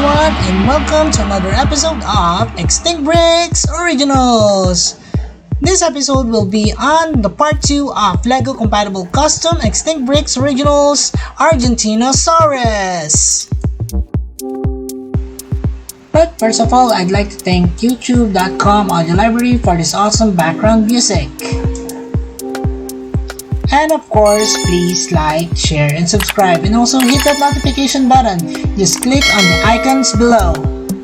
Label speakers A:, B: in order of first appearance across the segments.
A: everyone, and welcome to another episode of Extinct Bricks Originals. This episode will be on the part 2 of LEGO compatible custom Extinct Bricks Originals Argentinosaurus. But first of all, I'd like to thank youtube.com audio library for this awesome background music. And of course, please like, share, and subscribe, and also hit that notification button. Just click on the icons below.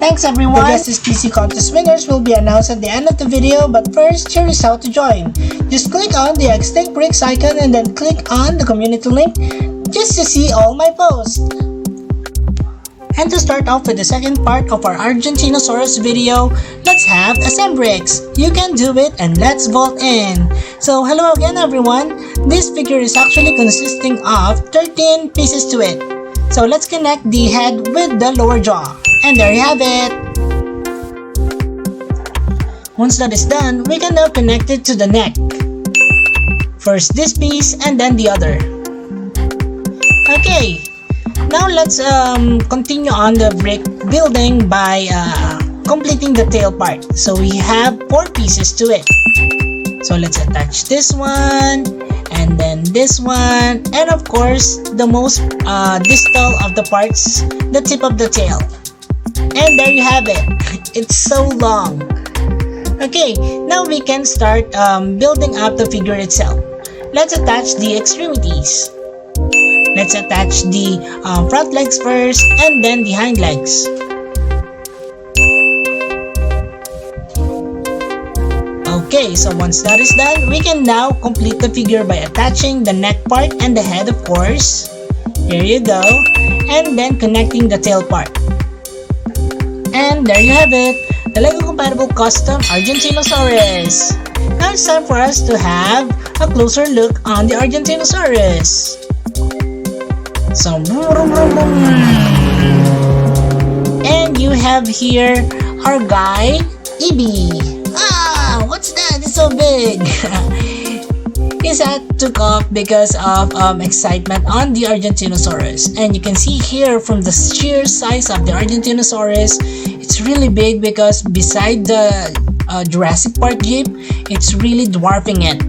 A: Thanks everyone! The Justice PC contest winners will be announced at the end of the video, but first, here is how to join. Just click on the Extinct Bricks icon and then click on the community link just to see all my posts. And to start off with the second part of our Argentinosaurus video, let's have Assembrix. You can do it and let's vote in. So hello again everyone. This figure is actually consisting of 13 pieces to it. So let's connect the head with the lower jaw. And there you have it. Once that is done, we can now connect it to the neck. First this piece and then the other. Okay. Now let's continue on the brick building by completing the tail part. So we have 4 pieces to it. So let's attach this one, and then this one, and of course the most distal of the parts, the tip of the tail. And there you have it. It's so long. Okay, now we can start building up the figure itself. Let's attach the extremities. Let's attach the front legs first and then the hind legs. Okay, so once that is done, we can now complete the figure by attaching the neck part and the head, of course. Here you go. And then connecting the tail part. And there you have it, the LEGO compatible custom Argentinosaurus. Now it's time for us to have a closer look on the Argentinosaurus. So, and you have here our guy, Ibi. Ah, what's that? It's so big. His hat took off because of excitement on the Argentinosaurus. And you can see here from the sheer size of the Argentinosaurus, it's really big because beside the Jurassic Park Jeep, it's really dwarfing it.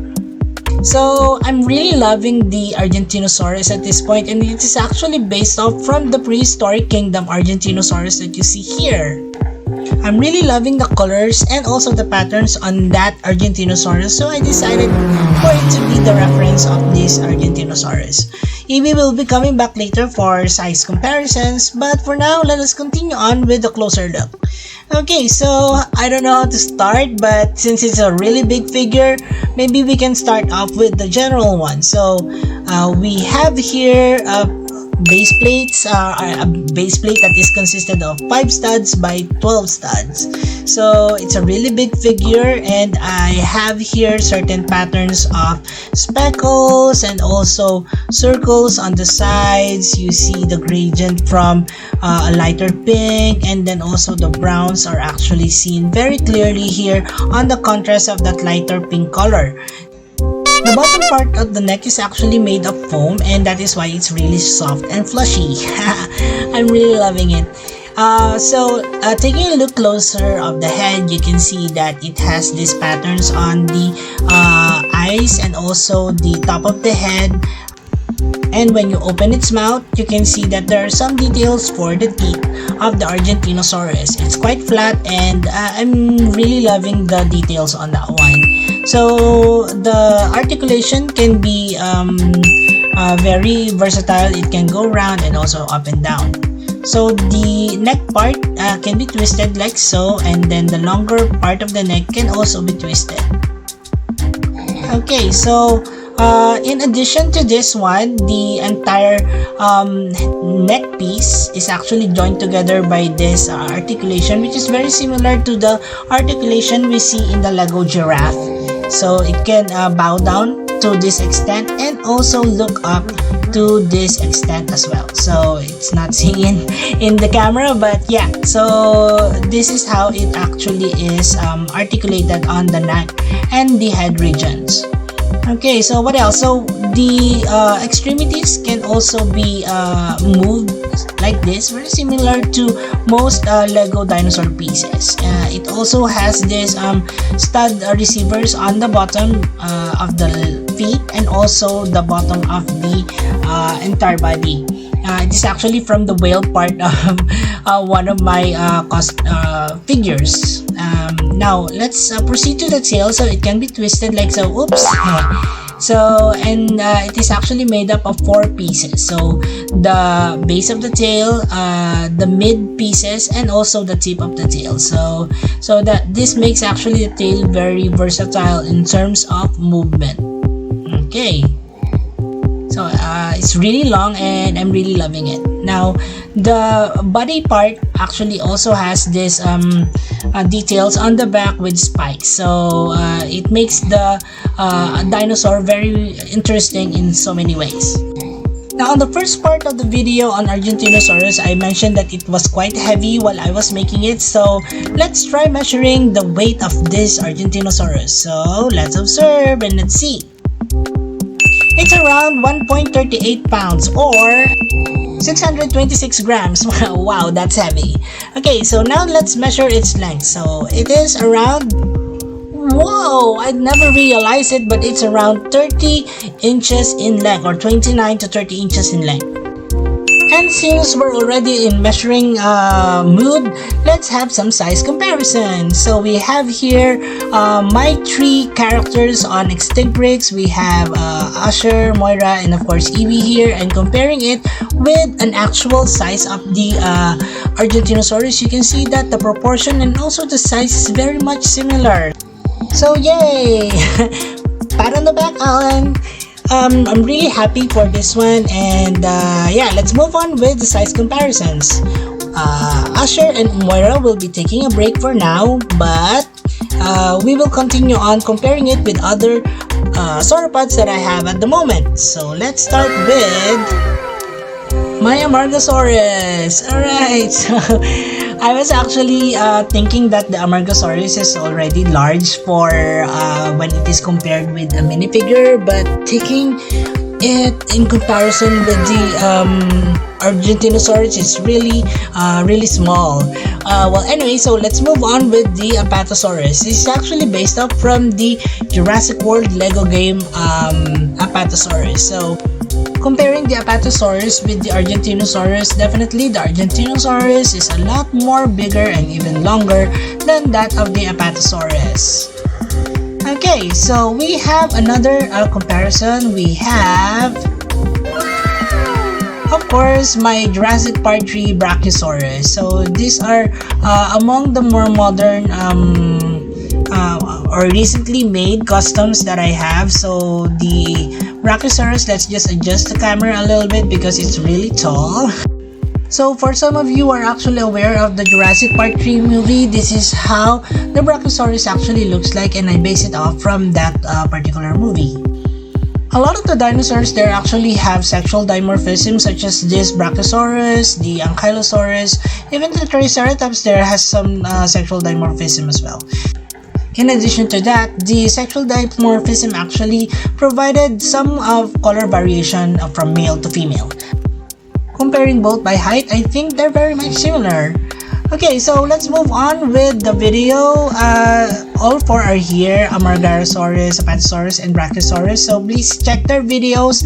A: So I'm really loving the Argentinosaurus at this point, and it is actually based off from the prehistoric kingdom Argentinosaurus that you see here. I'm really loving the colors and also the patterns on that Argentinosaurus, so I decided for it to be the reference of this Argentinosaurus. Evie will be coming back later for size comparisons, but for now, let us continue on with a closer look. Okay, so I don't know how to start, but since it's a really big figure, maybe we can start off with the general one. So we have here base plates, a base plate that is consisted of 5 studs by 12 studs. So it's a really big figure, and I have here certain patterns of speckles and also circles on the sides. You see the gradient from a lighter pink, and then also the browns are actually seen very clearly here on the contrast of that lighter pink color. The bottom part of the neck is actually made of foam, and that is why it's really soft and flushy. I'm really loving it. Taking a look closer of the head, you can see that it has these patterns on the eyes and also the top of the head. And when you open its mouth, you can see that there are some details for the teeth of the Argentinosaurus. It's quite flat, and I'm really loving the details on that one. So the articulation can be very versatile. It can go round and also up and down. So the neck part can be twisted like so, and then the longer part of the neck can also be twisted. Okay, so in addition to this one, the entire neck piece is actually joined together by this articulation, which is very similar to the articulation we see in the LEGO giraffe. So it can bow down to this extent and also look up to this extent as well. So it's not seen in the camera, but yeah, so this is how it actually is articulated on the neck and the head regions. Okay, so what else? So the extremities can also be moved like this, very similar to most Lego dinosaur pieces. It also has this stud receivers on the bottom of the feet and also the bottom of the entire body. It is actually from the whale part of one of my figures. Now let's proceed to the tail, so it can be twisted like so. Oops. So it is actually made up of 4 pieces. So the base of the tail, the mid pieces, and also the tip of the tail. So that this makes actually the tail very versatile in terms of movement. Okay. So it's really long and I'm really loving it. Now the body part actually also has this details on the back with spikes. So it makes the dinosaur very interesting in so many ways. Now on the first part of the video on Argentinosaurus, I mentioned that it was quite heavy while I was making it. So let's try measuring the weight of this Argentinosaurus. So let's observe and let's see. It's around 1.38 pounds or 626 grams. Wow, that's heavy. Okay, so now let's measure its length. So it is around, whoa, I'd never realized it, but it's around 30 inches in length, or 29 to 30 inches in length. And since we're already in measuring mood, let's have some size comparison. So we have here my 3 characters on Extinct Bricks. We have Usher, Moira, and of course Evie here, and comparing it with an actual size of the Argentinosaurus, you can see that the proportion and also the size is very much similar. So yay! Pat on the back, Alan. I'm really happy for this one, and yeah, let's move on with the size comparisons. Usher and Moira will be taking a break for now, but we will continue on comparing it with other sauropods that I have at the moment. So let's start with my Amargasaurus. Alright, so I was actually thinking that the Amargasaurus is already large for when it is compared with a minifigure, but taking it in comparison with the Argentinosaurus is really small. Well, anyway, so let's move on with the Apatosaurus. This is actually based off from the Jurassic World Lego game Apatosaurus. So comparing the Apatosaurus with the Argentinosaurus, definitely the Argentinosaurus is a lot more bigger and even longer than that of the Apatosaurus. Okay, so we have another comparison. We have, of course, my Jurassic Part 3 Brachiosaurus. So these are among the more modern or recently made customs that I have. So the Brachiosaurus, let's just adjust the camera a little bit because it's really tall. So for some of you who are actually aware of the Jurassic Part 3 movie, this is how the Brachiosaurus actually looks like, and I base it off from that particular movie. A lot of the dinosaurs there actually have sexual dimorphism, such as this Brachiosaurus, the Ankylosaurus, even the Triceratops there has some sexual dimorphism as well. In addition to that, the sexual dimorphism actually provided some of color variation from male to female. Comparing both by height, I think they're very much similar. Okay, so let's move on with the video. All 4 are here: Amargasaurus, Apatosaurus, and Brachiosaurus. So please check their videos.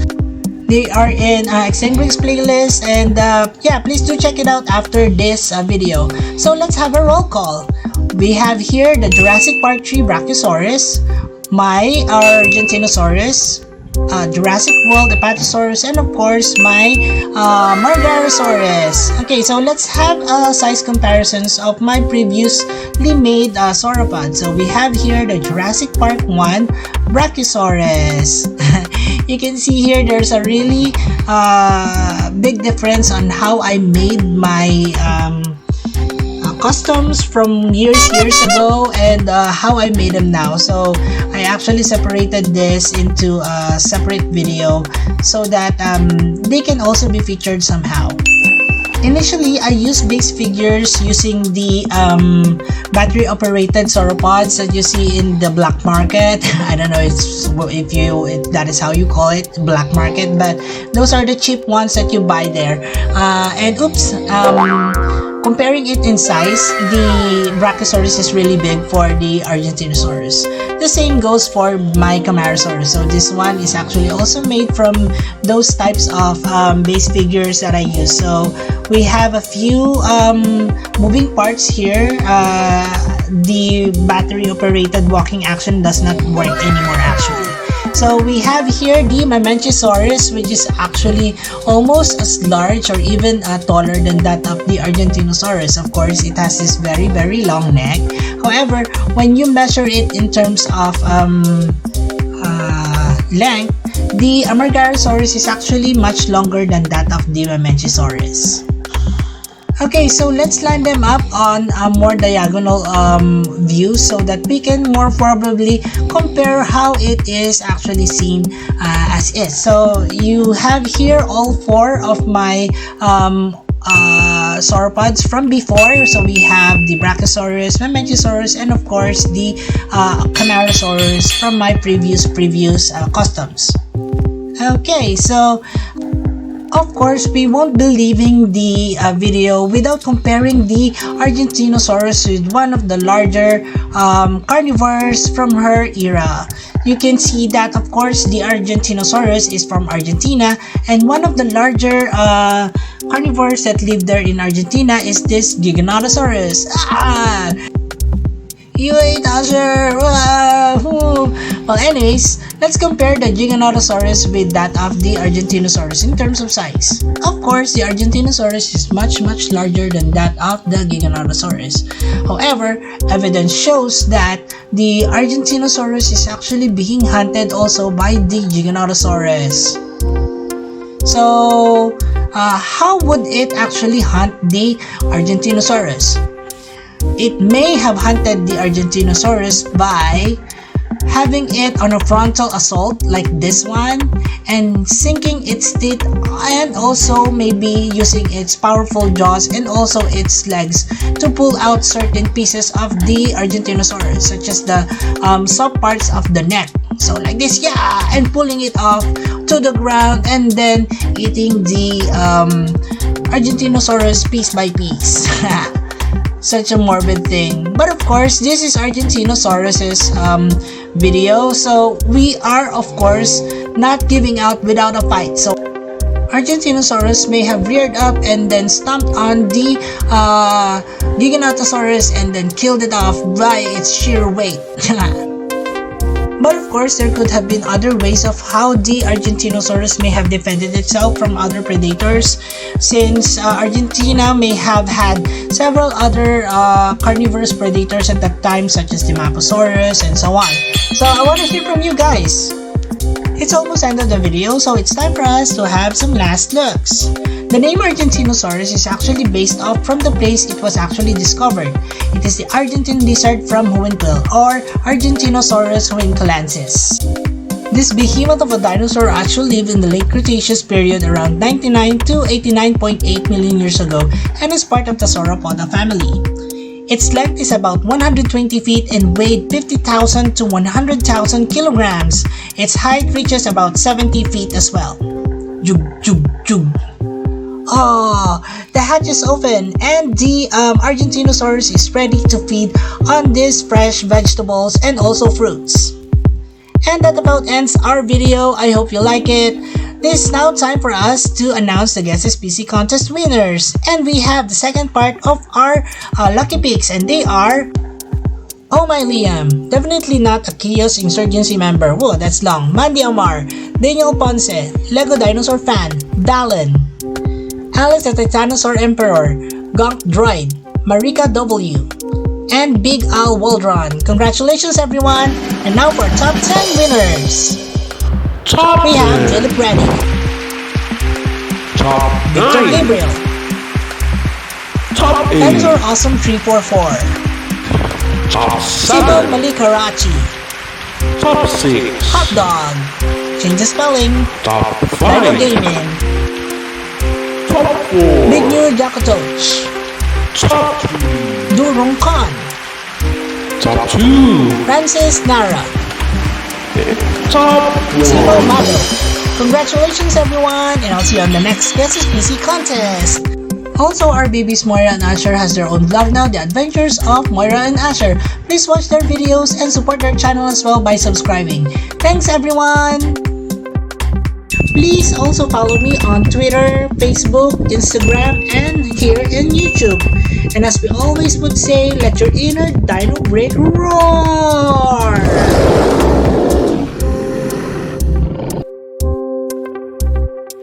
A: They are in Extinct Bricks playlist, and yeah, please do check it out after this video. So let's have a roll call. We have here the Jurassic Part 3 Brachiosaurus, my Argentinosaurus, Jurassic World Apatosaurus, and of course my Margarosaurus. Okay, so let's have size comparisons of my previously made sauropods. So we have here the Jurassic Park 1 Brachiosaurus. You can see here there's a really big difference on how I made my customs from years ago and how I made them now. So I actually separated this into a separate video so that they can also be featured somehow. Initially, I used base figures using the battery-operated sauropods that you see in the black market. I don't know if that is how you call it, black market, but those are the cheap ones that you buy there. Comparing it in size, the Brachiosaurus is really big for the Argentinosaurus. The same goes for my Camarasaurus. So this one is actually also made from those types of base figures that I use. So we have a few moving parts here. The battery operated walking action does not work anymore actually. So we have here the Mamenchisaurus, which is actually almost as large or even taller than that of the Argentinosaurus. Of course, it has this very, very long neck. However, when you measure it in terms of length, the Amargarosaurus is actually much longer than that of the Mamenchisaurus. Okay, so let's line them up on a more diagonal view so that we can more probably compare how it is actually seen as is. So you have here all four of my sauropods from before. So we have the Brachiosaurus, Mamenchisaurus, and of course the Camarasaurus from my previous customs. Okay, so of course, we won't be leaving the video without comparing the Argentinosaurus with one of the larger carnivores from her era. You can see that, of course, the Argentinosaurus is from Argentina, and one of the larger carnivores that live there in Argentina is this Giganotosaurus. You ate Asher! Well, anyways, let's compare the Giganotosaurus with that of the Argentinosaurus in terms of size. Of course, the Argentinosaurus is much larger than that of the Giganotosaurus. However, evidence shows that the Argentinosaurus is actually being hunted also by the Giganotosaurus. So, how would it actually hunt the Argentinosaurus? It may have hunted the Argentinosaurus by having it on a frontal assault like this one and sinking its teeth, and also maybe using its powerful jaws and also its legs to pull out certain pieces of the Argentinosaurus, such as the soft parts of the neck. So like this, yeah, and pulling it off to the ground and then eating the Argentinosaurus piece by piece. Such a morbid thing. But of course, this is Argentinosaurus's video, so we are of course not giving out without a fight. So Argentinosaurus may have reared up and then stomped on the Giganotosaurus and then killed it off by its sheer weight. But of course, there could have been other ways of how the Argentinosaurus may have defended itself from other predators, since Argentina may have had several other carnivorous predators at that time, such as the Dilophosaurus and so on. So I want to hear from you guys. It's almost end of the video, so it's time for us to have some last looks. The name Argentinosaurus is actually based off from the place it was actually discovered. It is the Argentine lizard from Huinquil, or Argentinosaurus huinquilensis. This behemoth of a dinosaur actually lived in the late Cretaceous period around 99 to 89.8 million years ago and is part of the Sauropoda family. Its length is about 120 feet and weighed 50,000 to 100,000 kilograms. Its height reaches about 70 feet as well. Jug, jug, jug. Oh, the hatch is open and the Argentinosaurus is ready to feed on these fresh vegetables and also fruits. And that about ends our video. I hope you like it. This is now time for us to announce the Guess SPC contest winners. And we have the second part of our lucky picks, and they are... Oh my Liam, definitely not a Chaos Insurgency member. Whoa, that's long. Mandy Omar, Daniel Ponce, Lego Dinosaur Fan, Dallin, Alice the Titanosaur Emperor, Gonk Droid, Marika W, and Big Al Waldron. Congratulations everyone! And now for top 10 winners. We have Philip Reddy,
B: Top
A: Victor
B: 9.
A: Gabriel,
B: Top 8.
A: Dinosaur Awesome 344,
B: Top
A: Sibo
B: 7.
A: Malik Karachi,
B: Top 6.
A: Hot Dog, Change the Spelling,
B: Top
A: Dino
B: 5.
A: Gaming,
B: Top
A: Big
B: 1.
A: New Jakoto,
B: Top 3.
A: Durong Khan,
B: Top 2.
A: Francis Nara,
B: Top
A: Timo
B: 1.
A: Mado. Congratulations everyone, and I'll see you on the next Guess PC contest. Also, our babies Moira and Asher has their own vlog now, The Adventures of Moira and Asher. Please watch their videos and support their channel as well by subscribing. Thanks everyone! Please also follow me on Twitter, Facebook, Instagram, and here in YouTube. And as we always would say, let your inner dino break roar!